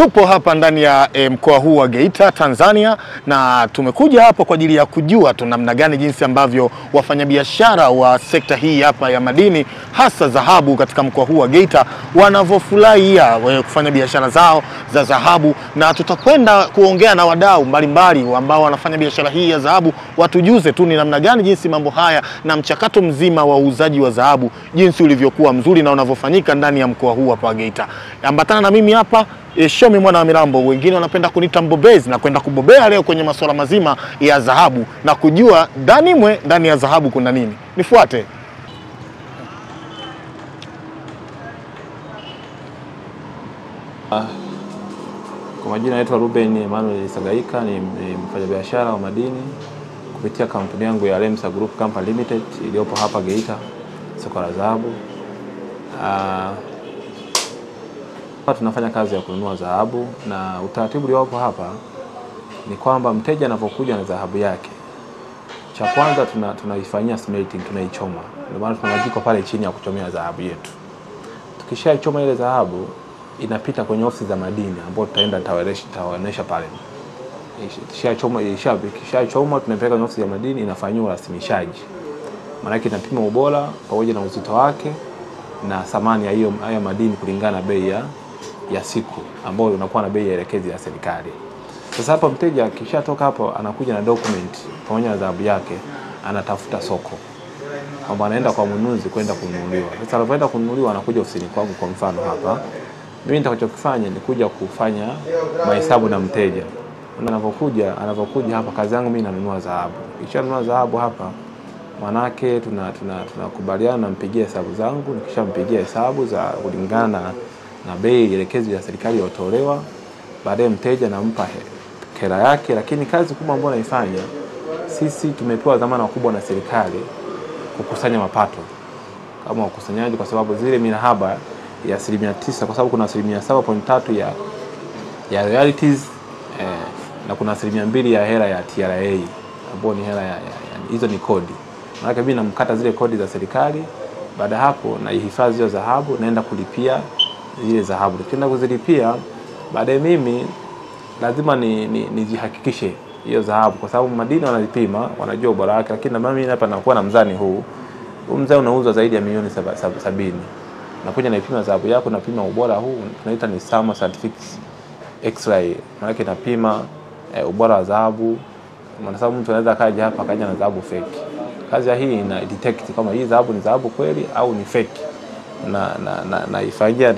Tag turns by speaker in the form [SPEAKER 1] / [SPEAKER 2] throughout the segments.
[SPEAKER 1] Tupo hapa ndani ya mkoa huu wa Geita, Tanzania, na tumekuja hapa kwa ajili ya kujua tu namna gani jinsi ambavyo wafanyabiashara wa sekta hii hapa ya madini hasa dhahabu katika mkoa huu wa Geita wanavyofurahia kufanya biashara zao za dhahabu, na tutakwenda kuongea na wadau mbalimbali ambao wanafanya biashara hii ya dhahabu, watujuze tu ni namna gani jinsi mambo haya na mchakato mzima wa uuzaji wa dhahabu jinsi ulivyokuwa mzuri na unavyofanyika ndani ya mkoa huu hapa Geita. Ambatana na mimi hapa Shomi mwana wa Mirambo, wengine wanapenda kunita mbobezi, na kwenda kubobea leo kwenye masuala mazima ya dhahabu na kujua ndani ya dhahabu kuna nini. Nifuate.
[SPEAKER 2] Kwa majina naitwa Ruben Emmanuel Sagaika, ni mfanyabiashara wa madini kupitia kampuni yangu ya Lemsa Group Company Limited iliyopo hapa Geita, soko la dhahabu. Tunafanya kazi ya kununua dhahabu, na utaratibu uliopo hapa ni kwamba mteja anapokuja na dhahabu yake, cha kwanza tunaifanyia smelting, tunaichoma. Ndio maana tuna jiko pale chini ya kuchomea dhahabu yetu. Tukishaichoma ile dhahabu inapita kwenye ofisi za madini ambapo tutaenda tawaonesha pale. Ikishachoma tunapeleka kwenye ofisi ya madini, inafanywa urasimishaji. Maana yake inapima ubora pamoja na uzito wake na thamani ya haya madini kulingana na bei ya siku ambayo unakuwa na bei ya elekezi ya serikali. Sasa hapa mteja akishatoka hapo anakuja na document pamoja na dhahabu yake, anatafuta soko, kwamba anaenda kwa mnunuzi kwenda kununuliwa. Sasa anapoenda kununuliwa anakuja ofisini kwangu. Kwa mfano hapa mimi nitakachokifanya ni kuja kufanya mahesabu na mteja. Anapokuja hapa, kazi yangu mimi nanunua dhahabu. Nikishanunua dhahabu hapa, manake tunakubaliana, nampigia hesabu zangu. Nikishampigia hesabu za kulingana na bei elekezi ya serikali iliyotolewa, baadaye mteja nampa hela yake. Lakini kazi kubwa ambayo naifanya, sisi tumepewa dhamana kubwa na serikali kukusanya mapato kama ukusanyaji, kwa sababu zile minahaba ya 9%, kwa sababu kuna 7.3% ya royalties na kuna 2% ya hela ya TRA ambayo ni hela hizo ni kodi. Maana mimi namkata zile kodi za serikali. Baada hapo na ihifadhi hiyo dhahabu, naenda kulipia zile dhahabu. Nikienda kuzilipia, baadaye mimi lazima nijihakikishe hiyo dhahabu, kwa sababu madini wanalipima, wanajua ubora wake. Lakini na mimi hapa nakuwa na mzani huu mzani unauzwa zaidi ya milioni 70. Nakuja naipima dhahabu yako, napima ubora huu, tunaita ni SAMA Certificate X-ray. Maana yake napima ubora wa dhahabu. Maana sababu mtu anaweza kaja hapa akaja na dhahabu fake. Kazi ya hii ina detect kama hii dhahabu ni dhahabu kweli au ni fake, na ifanyia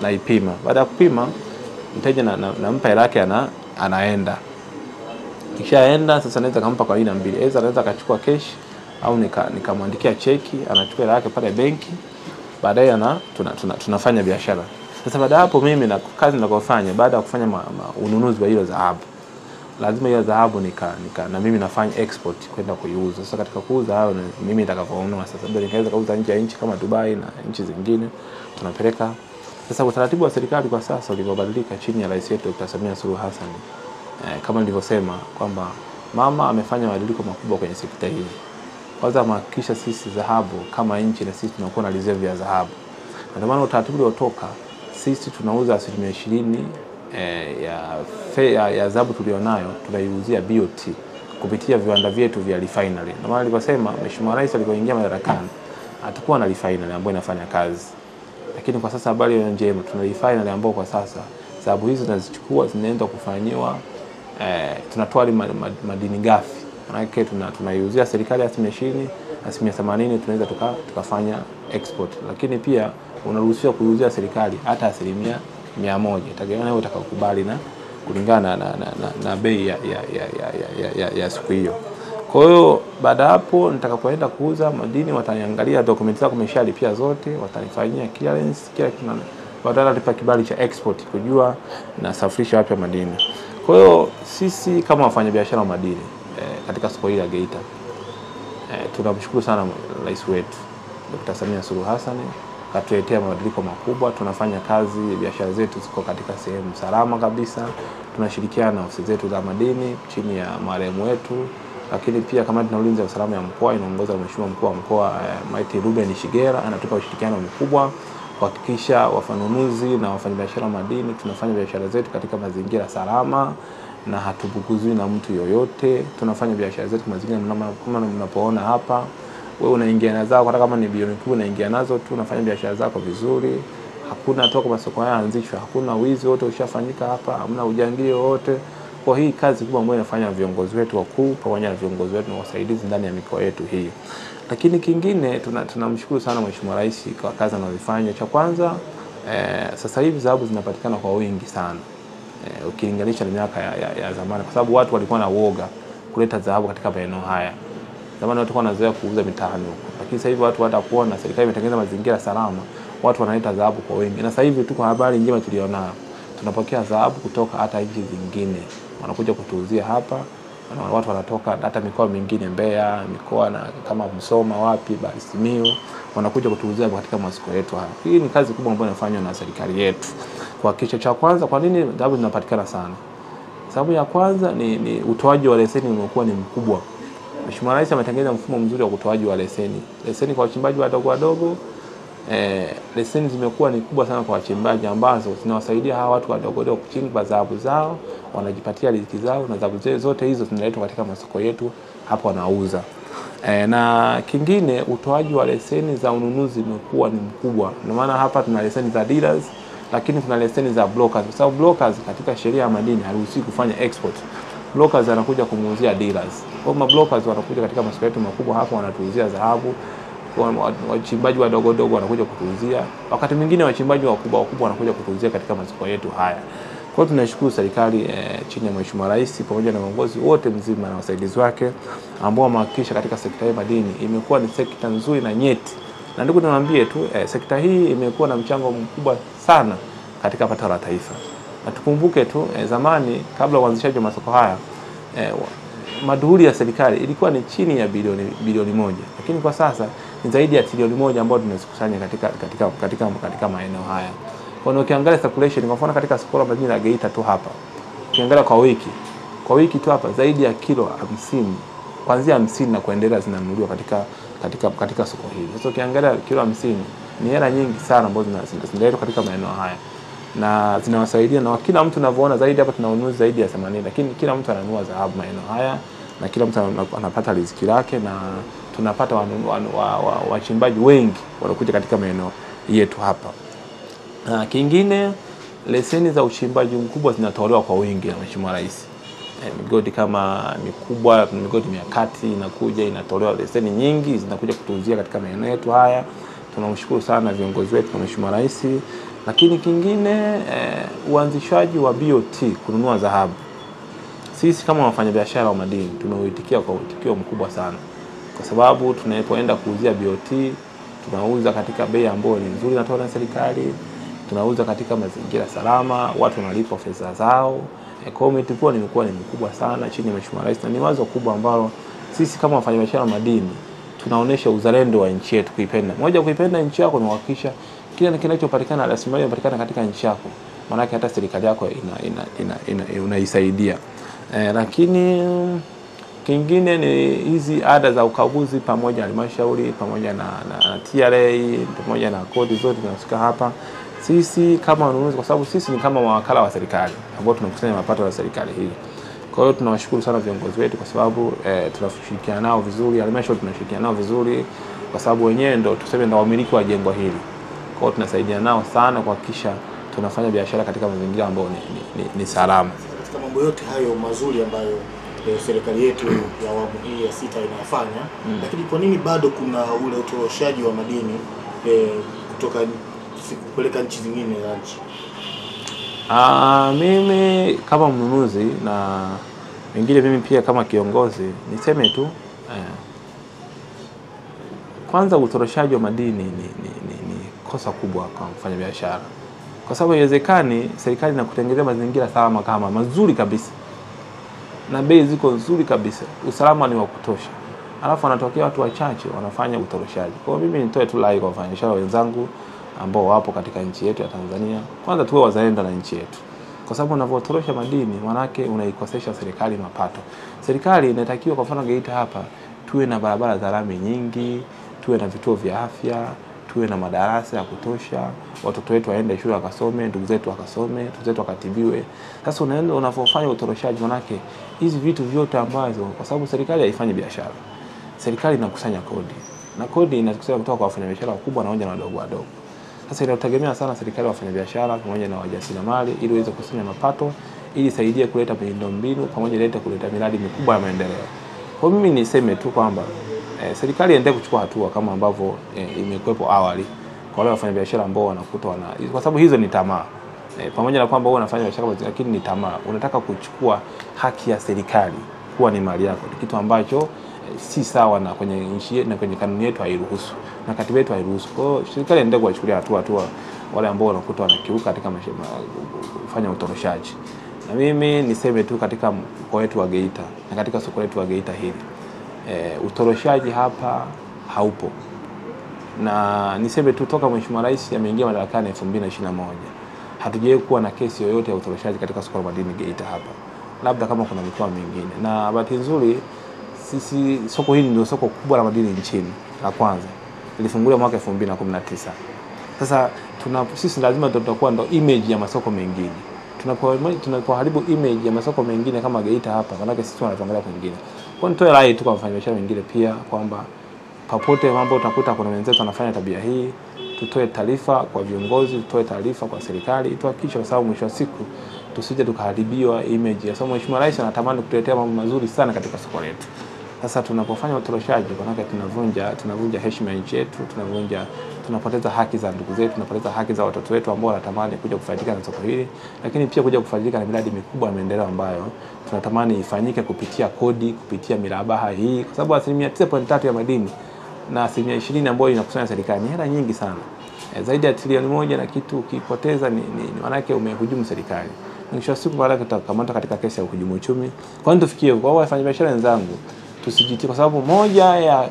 [SPEAKER 2] na ipima. Baada ya kupima, mteja nampa hela yake, anaenda. Kishaenda sasa, naweza kumpa kwa aina mbili. Aidha anaweza akachukua cash au nikamwandikia cheki, anachukua hela yake pale benki. Baadaye tunafanya biashara. Sasa baada hapo, mimi na kazi ninakofanya baada ya kufanya ununuzi wa hiyo dhahabu, lazima hiyo dhahabu na mimi nafanya export kwenda kuiuza. Sasa katika kuuza hayo, mimi nitakapoondoa sasa, ndio nikaweza kuuza nje ya nchi kama Dubai na nchi zingine tunapeleka. Sasa utaratibu wa serikali kwa sasa ulivyobadilika chini ya rais wetu Dr. Samia Suluhu Hassan, kama nilivyosema kwamba mama amefanya mabadiliko makubwa kwenye sekta hii. Kwanza mahakikisha sisi dhahabu kama nchi, na sisi tunakuwa na reserve ya dhahabu. Ndio maana utaratibu uliotoka, sisi tunauza 20% ya dhahabu tulionayo tunaiuzia BOT kupitia viwanda vyetu vya refinery. Ndio maana nilivyosema Mheshimiwa Rais alipoingia madarakani atakuwa na refinery ambayo inafanya kazi. Lakini kwa sasa habari njema, tuna refinery ambayo kwa sasa dhahabu hizo tunazichukua, zinaenda kufanywa tunatoa madini ghafi. Maana yake tunaiuzia serikali 20%, 80% tunaweza tukafanya export. Lakini pia unaruhusiwa kuuzia serikali hata 100%, itategemea wewe utakakubali na kulingana na bei ya siku hiyo. Kwa hiyo baada hapo, nitakapoenda kuuza madini, wataniangalia document zako umeshalipia zote, watanifanyia clearance kila kitu, watanipa kibali cha export kujua na safirisha wapi madini. Kwa hiyo sisi kama wafanyabiashara wa madini katika soko hili la Geita, tunamshukuru sana rais wetu Dr. Samia Suluhu Hassan, katuletea mabadiliko makubwa. Tunafanya kazi, biashara zetu ziko katika sehemu salama kabisa. Tunashirikiana na ofisi zetu za madini chini ya marehemu wetu. Lakini pia kamati ya ulinzi na usalama ya mkoa inaongozwa na Mheshimiwa mkuu wa mkoa Maiti Ruben Shigera, anatupa ushirikiano mkubwa. kuhakikisha wafanunuzi na wafanyabiashara madini tunafanya biashara zetu katika mazingira salama na hatubuguzwi na mtu yoyote. Tunafanya biashara zetu mazingira kama mnapoona hapa. Wewe unaingia nazo hata kama ni bilioni 10 unaingia nazo tu, unafanya biashara zako vizuri. Hakuna toka masoko haya anzishwa, hakuna wizi wote ushafanyika hapa, hamna ujangili wote. Kwa hii kazi kubwa ambayo inafanya viongozi wetu wakuu pamoja na viongozi wetu na wasaidizi ndani ya mikoa yetu hii. Lakini kingine tunamshukuru sana Mheshimiwa Rais kwa kazi anazofanya. Cha kwanza sasa hivi dhahabu zinapatikana kwa wingi sana. Ukilinganisha na miaka ya zamani, kwa sababu watu walikuwa na uoga kuleta dhahabu katika maeneo haya. Zamani watu walikuwa wanazoea kuuza mitaani huko. Lakini sasa hivi watu hata kuona serikali imetengeneza mazingira salama, watu wanaleta dhahabu kwa wingi. Na sasa hivi tuko habari njema tuliona. Tunapokea dhahabu kutoka hata nchi zingine. Wanakuja kutuuzia hapa. Watu wanatoka hata mikoa mingine, Mbeya, mikoa na kama Msoma, wapi, Simiyu, wanakuja kutuuzia katika masoko yetu haya. Hii ni kazi kubwa ambayo inafanywa na serikali yetu. Kuhakikisha cha kwanza, kwa nini dhahabu zinapatikana sana? Sababu ya kwanza ni utoaji wa leseni umekuwa ni mkubwa. Mheshimiwa Rais ametengeneza mfumo mzuri wa utoaji wa leseni. Leseni kwa wachimbaji wadogo, leseni zimekuwa ni kubwa sana kwa wachimbaji ambazo zinawasaidia hawa watu wadogo kuchimba dhahabu zao, wanajipatia riziki zao na dhahabu zote hizo zinaletwa katika masoko yetu hapo wanauza. Na kingine utoaji wa leseni za ununuzi umekuwa ni mkubwa. Ndio maana hapa tuna leseni za dealers, lakini tuna leseni za brokers. Kwa sababu brokers katika sheria ya madini haruhusiwi kufanya export. Brokers anakuja kumuuzia dealers. Kwa hiyo brokers wanakuja katika masoko yetu makubwa hapo wanatuuzia dhahabu. Wachimbaji wadogo wanakuja kutuuzia. Wakati mwingine wachimbaji wakubwa wanakuja kutuuzia katika masoko yetu haya. Kwa hiyo tunashukuru serikali chini ya Mheshimiwa Rais pamoja na viongozi wote mzima na wasaidizi wake ambao wamehakikisha katika sekta ya madini imekuwa ni sekta nzuri na nyeti. Na ndugu niwaambie tu sekta hii imekuwa na mchango mkubwa sana katika pato la taifa. Na tukumbuke tu zamani kabla uanzishaji wa masoko haya maduhuli ya serikali ilikuwa ni chini ya bilioni 1, lakini kwa sasa ni zaidi ya trilioni 1 ambayo tunazikusanya katika maeneo haya. Kwa hiyo ukiangalia circulation kwa mfano katika soko la madini la Geita tu hapa, ukiangalia kwa wiki tu hapa zaidi ya kilo 50 kuanzia 50 na kuendelea zinanunuliwa katika soko hili. Sasa ukiangalia kilo 50 ni hela nyingi sana ambazo zinaletwa katika maeneo haya na zinawasaidia, na kila mtu anavyoona zaidi hapa tunaunuzi zaidi ya 80, lakini kila mtu ananunua dhahabu maeneo haya na kila mtu anapata riziki lake na tunapata wachimbaji wengi wanakuja katika maeneo yetu hapa. Na kingine leseni za uchimbaji mkubwa zinatolewa kwa wingi na Mheshimiwa Rais. Migodi kama mikubwa, migodi ya kati inakuja inatolewa leseni nyingi zinakuja kutuuzia katika maeneo yetu haya. Tunamshukuru sana viongozi wetu na Mheshimiwa Rais. Lakini kingine uanzishaji wa BOT kununua dhahabu. Sisi kama wafanyabiashara wa madini tumeuitikia kwa uitikio mkubwa sana. Kwa sababu tunapoenda kuuzia BOT tunauza katika bei ambayo ni nzuri inatolewa na serikali. Tunauza katika mazingira salama, watu wanalipa fedha zao. Kwa hiyo imekuwa ni mkubwa sana chini ya Mheshimiwa Rais na ni wazo kubwa ambalo sisi kama wafanyabiashara wa madini tunaonesha uzalendo wa nchi yetu kuipenda. Moja, kuipenda nchi yako ni kuhakikisha kila kinachopatikana rasilimali inapatikana katika nchi yako. Maana yake hata serikali yako unaisaidia. Lakini kingine ni hizi ada za ukaguzi pamoja na halmashauri pamoja na TRA pamoja na kodi zote zinafika hapa. Sisi kama wanunuzi, kwa sababu sisi ni kama mawakala wa serikali ambao tunakusanya mapato ya serikali hii. Kwa hiyo tunawashukuru sana viongozi wetu kwa sababu tunashirikiana nao vizuri, halmashauri tunashirikiana nao vizuri kwa sababu wenyewe ndio tuseme ndio wamiliki wa jengo hili. Kwa hiyo tunasaidiana nao sana kuhakikisha tunafanya biashara katika mazingira ambayo ni salama.
[SPEAKER 1] Katika mambo yote hayo mazuri ambayo serikali yetu ya awamu hii ya 6 inayafanya, lakini kwa nini bado kuna ule utoroshaji wa madini kutoka kupeleka nchi zingine za nchi?
[SPEAKER 2] Mimi kama mnunuzi na wengine mimi pia kama kiongozi niseme tu kwanza utoroshaji wa madini ni kosa kubwa kwa mfanyabiashara. Kwa sababu haiwezekani serikali inakutengenezea mazingira salama kama mazuri kabisa. Na bei ziko nzuri kabisa. Usalama ni wa kutosha. Alafu wanatokea watu wachache wanafanya utoroshaji. Kwa hiyo mimi nitoe tu rai kwa wafanyabiashara wenzangu ambao wapo katika nchi yetu ya Tanzania. Kwanza tuwe wazalendo na nchi yetu. Kwa sababu unavyotorosha madini manake unaikosesha serikali mapato. Serikali inatakiwa kwa mfano Geita hapa tuwe na barabara za lami nyingi, tuwe na vituo vya afya, tuwe na madarasa ya kutosha, watoto wetu waende shule wakasome, ndugu zetu wakasome, ndugu zetu wakatibiwe. Sasa unaenda unapofanya utoroshaji, manake hizi vitu vyote ambazo, kwa sababu serikali haifanyi biashara, serikali inakusanya kodi, na kodi inakusanya kutoka kwa wafanyabiashara wakubwa na wadogo wadogo. Sasa inategemea sana serikali wafanyabiashara pamoja na wajasiriamali ili waweze kukusanya mapato, ili saidie kuleta miundombinu pamoja na kuleta miradi mikubwa ya maendeleo. Kwa mimi niseme tu kwamba serikali iendelee kuchukua hatua kama ambavyo imekuwepo awali kwa wale wafanyabiashara ambao wanakuta kwa sababu hizo ni tamaa. Pamoja na kwamba wewe unafanya biashara lakini ni tamaa. Unataka kuchukua haki ya serikali kuwa ni mali yako. Kitu ambacho si sawa na kwenye nchi yetu na kwenye kanuni yetu hairuhusu. Na katiba yetu hairuhusu. Kwa hiyo serikali iendelee kuwachukulia hatua wale ambao wanakuta wanakiuka katika kufanya utoroshaji. Na mimi niseme tu katika mkoa wetu wa Geita na katika soko letu wa Geita hili, utoroshaji hapa haupo. Na niseme tu toka Mheshimiwa Rais ameingia madarakani 2021 hatujawahi kuwa na kesi yoyote ya utoroshaji katika soko la madini Geita hapa. Labda kama kuna mikoa mingine. Na bahati nzuri sisi soko hili ndio soko kubwa la madini nchini la kwanza. Lilifunguliwa mwaka 2019. Sasa sisi lazima tutakuwa ndo image ya masoko mengine. Tunapoharibu image ya masoko mengine kama Geita hapa, maana sisi tunatuangalia kwingine. Kwa nitoe rai tu kwa wafanyabiashara wengine pia kwamba popote mambo utakuta kuna wenzetu wanafanya tabia hii, tutoe taarifa kwa viongozi, tutoe taarifa kwa serikali, tuhakikishe kwa sababu mwisho wa siku tusije tukaharibiwa image. Kwa sababu Mheshimiwa Rais anatamani kutuletea mambo mazuri sana katika soko letu. Sasa tunapofanya utoroshaji maana tunavunja heshima ya nchi yetu, tunapoteza haki za ndugu zetu, tunapoteza haki za watoto wetu ambao wanatamani kuja kufaidika na soko hili, lakini pia kuja kufaidika na miradi mikubwa ya maendeleo ambayo tunatamani ifanyike kupitia kodi, kupitia mirabaha hii, kwa sababu 9.3 ya madini na 20% ambayo inakusanya serikali ni hela nyingi sana. Zaidi ya trilioni 1 na kitu ukipoteza ni maana yake umehujumu serikali. Mwisho wa siku baada tutakamata katika kesi ya uhujumu uchumi. Kwa nini tufikie kwa wafanyabiashara wenzangu tusijitie, kwa sababu moja ya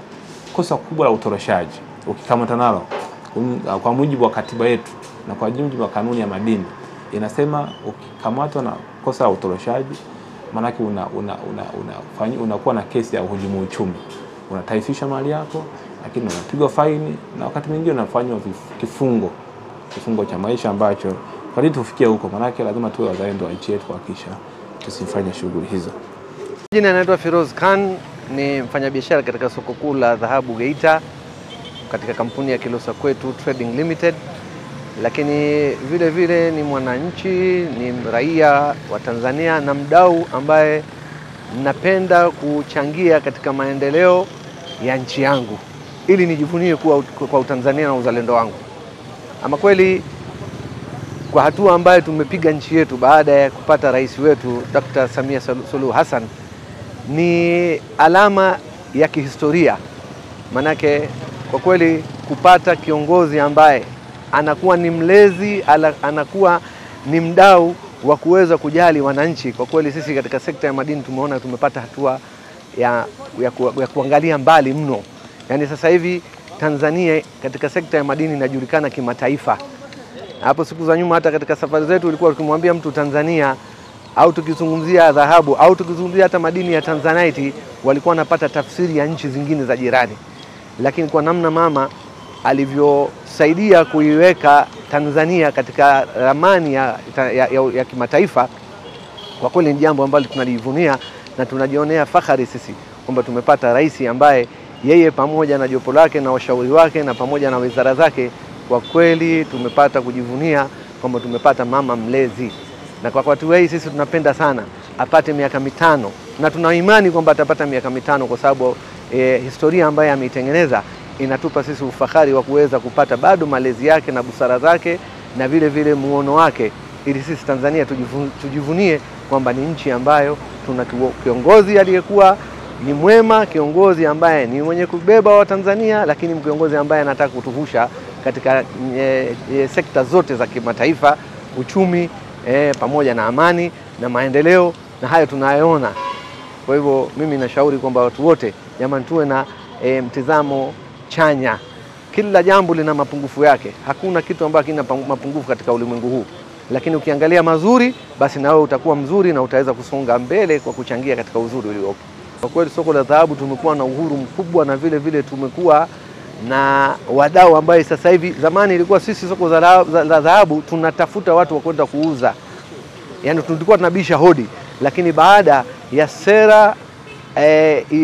[SPEAKER 2] kosa kubwa la utoroshaji ukikamata nalo kwa mujibu wa katiba yetu na kwa mujibu wa kanuni ya madini inasema ukikamatwa na kosa la utoroshaji maana yake unakuwa na kesi ya uhujumu uchumi, unataifisha mali yako, lakini unapigwa faini na wakati mwingine unafanywa kifungo cha maisha ambacho kwa nini tufikie huko? Maana yake lazima tuwe wazalendo wa nchi yetu kuhakikisha tusifanye shughuli hizo.
[SPEAKER 3] Jina naitwa Firoz Khan, ni mfanyabiashara katika soko kuu la dhahabu Geita katika kampuni ya Kilosa Kwetu Trading Limited, lakini vile vile ni mwananchi, ni raia wa Tanzania na mdau ambaye napenda kuchangia katika maendeleo ya nchi yangu ili nijivunie kwa Utanzania na uzalendo wangu. Ama kweli kwa hatua ambayo tumepiga nchi yetu baada ya kupata rais wetu Dr. Samia Suluhu Hassan ni alama ya kihistoria. Manake kwa kweli kupata kiongozi ambaye anakuwa ni mlezi, anakuwa ni mdau wa kuweza kujali wananchi, kwa kweli sisi katika sekta ya madini tumeona tumepata hatua ya kuangalia mbali mno. Yani sasa hivi Tanzania katika sekta ya madini inajulikana kimataifa. Hapo siku za nyuma hata katika safari zetu ilikuwa tukimwambia mtu Tanzania au tukizungumzia dhahabu au tukizungumzia hata madini ya Tanzanite walikuwa wanapata tafsiri ya nchi zingine za jirani. Lakini kwa namna mama alivyosaidia kuiweka Tanzania katika ramani ya kimataifa, kwa kweli ni jambo ambalo tunalivunia na tunajionea fahari sisi kwamba tumepata rais ambaye yeye pamoja na jopo lake na washauri wake na pamoja na wizara zake, kwa kweli tumepata kujivunia kwamba tumepata mama mlezi. Na kwa wakati huu sisi tunapenda sana apate miaka 5 na tuna imani kwamba atapata miaka 5 kwa sababu historia ambayo ameitengeneza inatupa sisi ufahari wa kuweza kupata bado malezi yake na busara zake na vile vile muono wake, ili sisi Tanzania tujivunie kwamba ni nchi ambayo tuna kiongozi aliyekuwa ni mwema, kiongozi ambaye ni mwenye kubeba wa Tanzania, lakini kiongozi ambaye anataka kutuvusha katika sekta zote za kimataifa, uchumi pamoja na amani na maendeleo, na hayo tunayaona. Kwa hivyo mimi nashauri kwamba watu wote jamani tuwe na mtizamo chanya. Kila jambo lina mapungufu yake. Hakuna kitu ambacho kina mapungufu katika ulimwengu huu. Lakini ukiangalia mazuri basi na wewe utakuwa mzuri na utaweza kusonga mbele kwa kuchangia katika uzuri uliopo. Kwa kweli soko la dhahabu tumekuwa na uhuru mkubwa na vile vile tumekuwa na wadau ambaye sasa hivi, zamani ilikuwa sisi soko za dhahabu tunatafuta watu wa kwenda kuuza, yani tulikuwa tunabisha hodi, lakini baada ya sera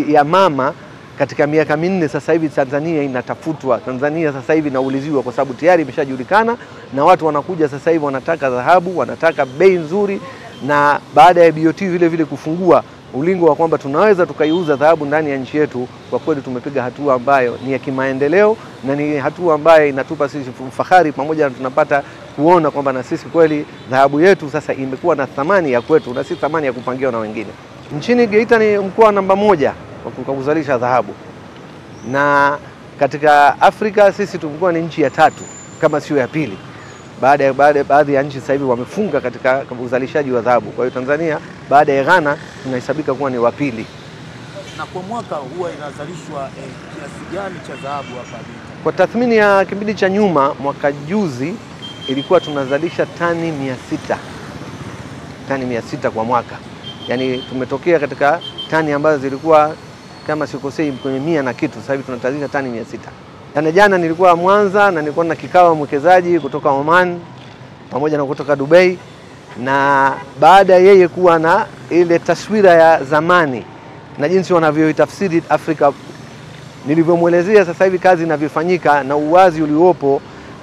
[SPEAKER 3] ya mama katika miaka minne sasa hivi Tanzania inatafutwa. Tanzania sasa hivi inauliziwa kwa sababu tayari imeshajulikana na watu wanakuja sasa hivi wanataka dhahabu, wanataka bei nzuri, na baada ya BOT vile vile kufungua ulingo wa kwamba tunaweza tukaiuza dhahabu ndani ya nchi yetu, kwa kweli tumepiga hatua ambayo ni ya kimaendeleo na ni hatua ambayo inatupa sisi fahari, pamoja na tunapata kuona kwamba na sisi kweli dhahabu yetu sasa imekuwa na thamani ya kwetu na si thamani ya kupangiwa na wengine. Nchini Geita ni mkoa namba 1 kwa kuzalisha dhahabu, na katika Afrika sisi tumekuwa ni nchi ya 3 kama sio ya pili, baadhi ya nchi sasa hivi wamefunga katika uzalishaji wa dhahabu. Kwa hiyo Tanzania baada ya Ghana tunahesabika kuwa ni wa pili.
[SPEAKER 1] Na kwa mwaka huwa inazalishwa kiasi gani cha dhahabu hapa Geita?
[SPEAKER 3] Kwa tathmini ya kipindi cha nyuma, mwaka juzi ilikuwa tunazalisha tani 600 kwa mwaka. Yani tumetokea katika tani ambazo zilikuwa kama sikosei kwenye 100 na kitu, sasa hivi tunazalisha tani 600. Yani jana nilikuwa Mwanza na nilikuwa na kikao mwekezaji kutoka Oman pamoja na kutoka Dubai, na baada ya yeye kuwa na ile taswira ya zamani na jinsi wanavyoitafsiri Afrika, nilivyomuelezea sasa hivi kazi inavyofanyika na uwazi uliopo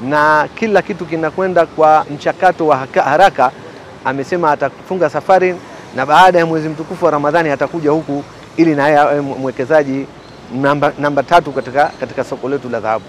[SPEAKER 3] na kila kitu kinakwenda kwa mchakato wa haraka, amesema atafunga safari na baada ya mwezi mtukufu wa Ramadhani atakuja huku ili na yeye mwekezaji namba 3 katika soko letu la dhahabu.